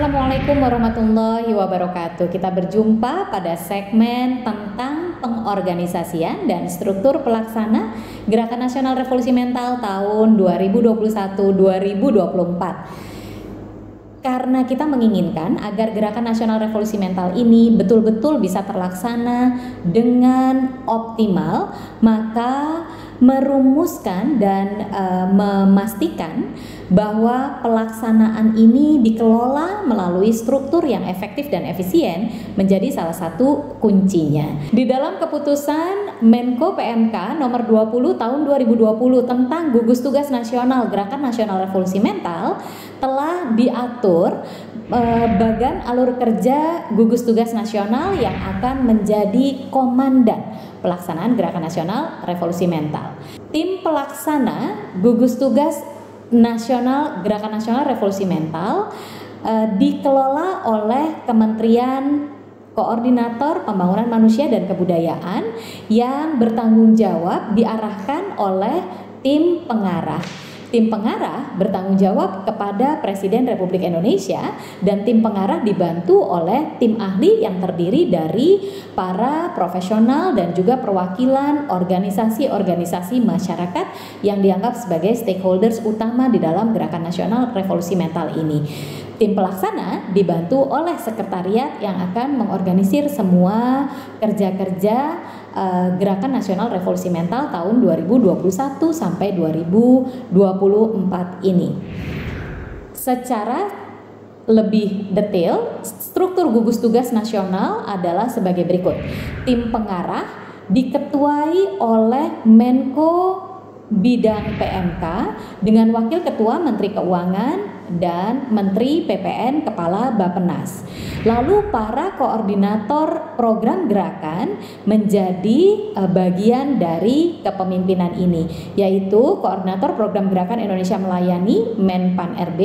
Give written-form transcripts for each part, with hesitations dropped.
Assalamualaikum warahmatullahi wabarakatuh. Kita berjumpa pada segmen tentang pengorganisasian dan struktur pelaksana Gerakan Nasional Revolusi Mental tahun 2021-2024. Karena kita menginginkan agar Gerakan Nasional Revolusi Mental ini betul-betul bisa terlaksana dengan optimal, maka merumuskan dan memastikan bahwa pelaksanaan ini dikelola melalui struktur yang efektif dan efisien menjadi salah satu kuncinya. Di dalam keputusan Menko PMK nomor 20 tahun 2020 tentang gugus tugas nasional Gerakan Nasional Revolusi Mental telah diatur bagan alur kerja gugus tugas nasional yang akan menjadi komandan pelaksanaan Gerakan Nasional Revolusi Mental. Tim pelaksana gugus tugas nasional Gerakan Nasional Revolusi Mental dikelola oleh Kementerian Koordinator Pembangunan Manusia dan Kebudayaan yang bertanggung jawab diarahkan oleh tim pengarah. Tim pengarah bertanggung jawab kepada Presiden Republik Indonesia dan tim pengarah dibantu oleh tim ahli yang terdiri dari para profesional dan juga perwakilan organisasi-organisasi masyarakat yang dianggap sebagai stakeholders utama di dalam Gerakan Nasional Revolusi Mental ini. Tim pelaksana dibantu oleh sekretariat yang akan mengorganisir semua kerja-kerja Gerakan Nasional Revolusi Mental tahun 2021 sampai 2024 ini. Secara lebih detail, struktur gugus tugas nasional adalah sebagai berikut. Tim pengarah diketuai oleh Menko Bidang PMK dengan Wakil Ketua Menteri Keuangan dan Menteri PPN Kepala Bappenas. Lalu para koordinator program gerakan menjadi bagian dari kepemimpinan ini, yaitu Koordinator Program Gerakan Indonesia Melayani Menpan RB,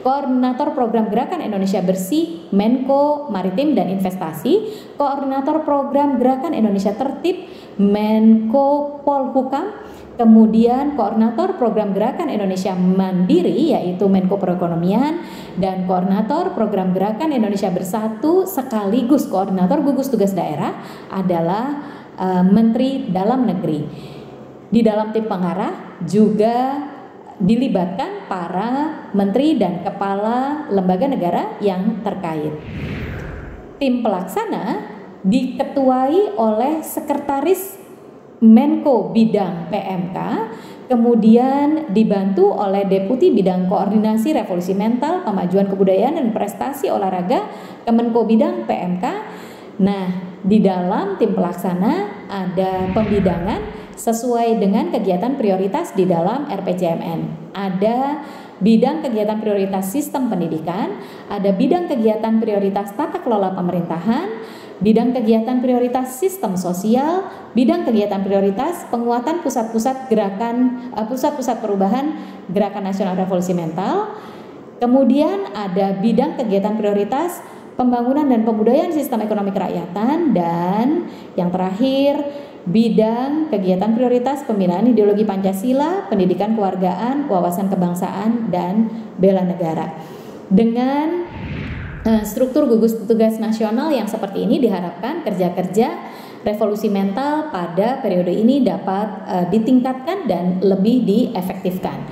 Koordinator Program Gerakan Indonesia Bersih Menko Maritim dan Investasi, Koordinator Program Gerakan Indonesia Tertib Menko Polhukam, kemudian Koordinator Program Gerakan Indonesia Mandiri yaitu Menko Perekonomian, dan Koordinator Program Gerakan Indonesia Bersatu sekaligus Koordinator Gugus Tugas Daerah adalah Menteri Dalam Negeri. Di dalam tim pengarah juga dilibatkan para menteri dan kepala lembaga negara yang terkait. Tim pelaksana diketuai oleh Sekretaris Menko Bidang PMK, kemudian dibantu oleh Deputi Bidang Koordinasi Revolusi Mental, Pemajuan Kebudayaan dan Prestasi Olahraga Kemenko Bidang PMK. Nah, di dalam tim pelaksana ada pembidangan sesuai dengan kegiatan prioritas di dalam RPJMN. Ada bidang kegiatan prioritas sistem pendidikan, ada bidang kegiatan prioritas tata kelola pemerintahan, bidang kegiatan prioritas sistem sosial, bidang kegiatan prioritas penguatan pusat-pusat perubahan Gerakan Nasional Revolusi Mental. Kemudian ada bidang kegiatan prioritas pembangunan dan pembudayaan sistem ekonomi kerakyatan, dan yang terakhir bidang kegiatan prioritas pembinaan ideologi Pancasila, pendidikan kewargaan, wawasan kebangsaan, dan bela negara. Dengan struktur gugus tugas nasional yang seperti ini diharapkan kerja-kerja revolusi mental pada periode ini dapat ditingkatkan dan lebih diefektifkan.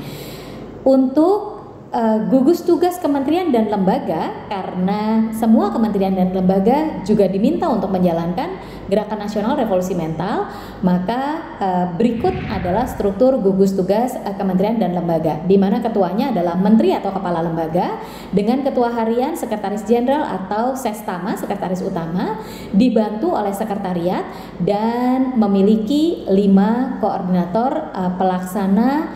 Untuk gugus tugas kementerian dan lembaga, karena semua kementerian dan lembaga juga diminta untuk menjalankan Gerakan Nasional Revolusi Mental, maka berikut adalah struktur gugus tugas kementerian dan lembaga, di mana ketuanya adalah menteri atau kepala lembaga dengan ketua harian, sekretaris jenderal atau sestama, sekretaris utama, dibantu oleh sekretariat dan memiliki 5 koordinator pelaksana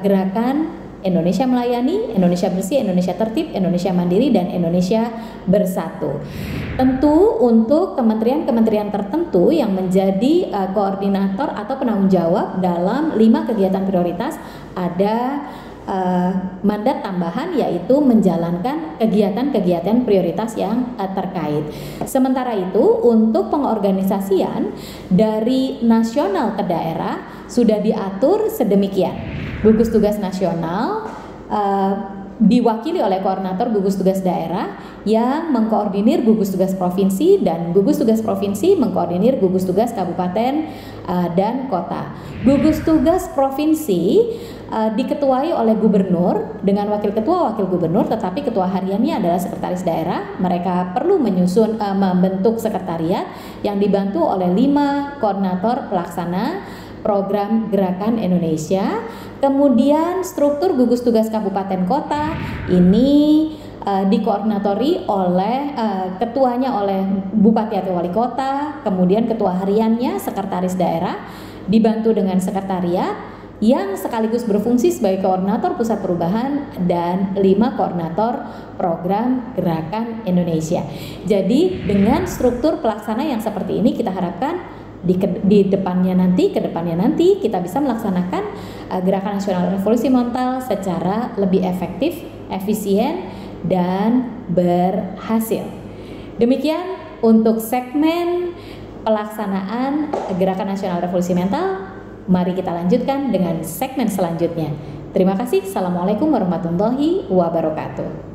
gerakan Indonesia Melayani, Indonesia Bersih, Indonesia Tertib, Indonesia Mandiri, dan Indonesia Bersatu. Tentu untuk kementerian-kementerian tertentu yang menjadi koordinator atau penanggung jawab dalam 5 kegiatan prioritas ada mandat tambahan, yaitu menjalankan kegiatan-kegiatan prioritas yang terkait. Sementara itu untuk pengorganisasian dari nasional ke daerah sudah diatur sedemikian. Gugus tugas nasional diwakili oleh koordinator gugus tugas daerah yang mengkoordinir gugus tugas provinsi, dan gugus tugas provinsi mengkoordinir gugus tugas kabupaten dan kota. Gugus tugas provinsi diketuai oleh gubernur dengan wakil ketua wakil gubernur, tetapi ketua hariannya adalah sekretaris daerah. Mereka perlu membentuk sekretariat yang dibantu oleh 5 koordinator pelaksana program Gerakan Indonesia. Kemudian struktur gugus tugas kabupaten kota ini dikoordinatori oleh ketuanya oleh bupati atau wali kota, kemudian ketua hariannya sekretaris daerah dibantu dengan sekretariat yang sekaligus berfungsi sebagai koordinator pusat perubahan dan 5 koordinator program Gerakan Indonesia. Jadi dengan struktur pelaksana yang seperti ini kita harapkan di depannya nanti kita bisa melaksanakan Gerakan Nasional Revolusi Mental secara lebih efektif, efisien, dan berhasil. Demikian untuk segmen pelaksanaan Gerakan Nasional Revolusi Mental. Mari kita lanjutkan dengan segmen selanjutnya. Terima kasih. Assalamualaikum warahmatullahi wabarakatuh.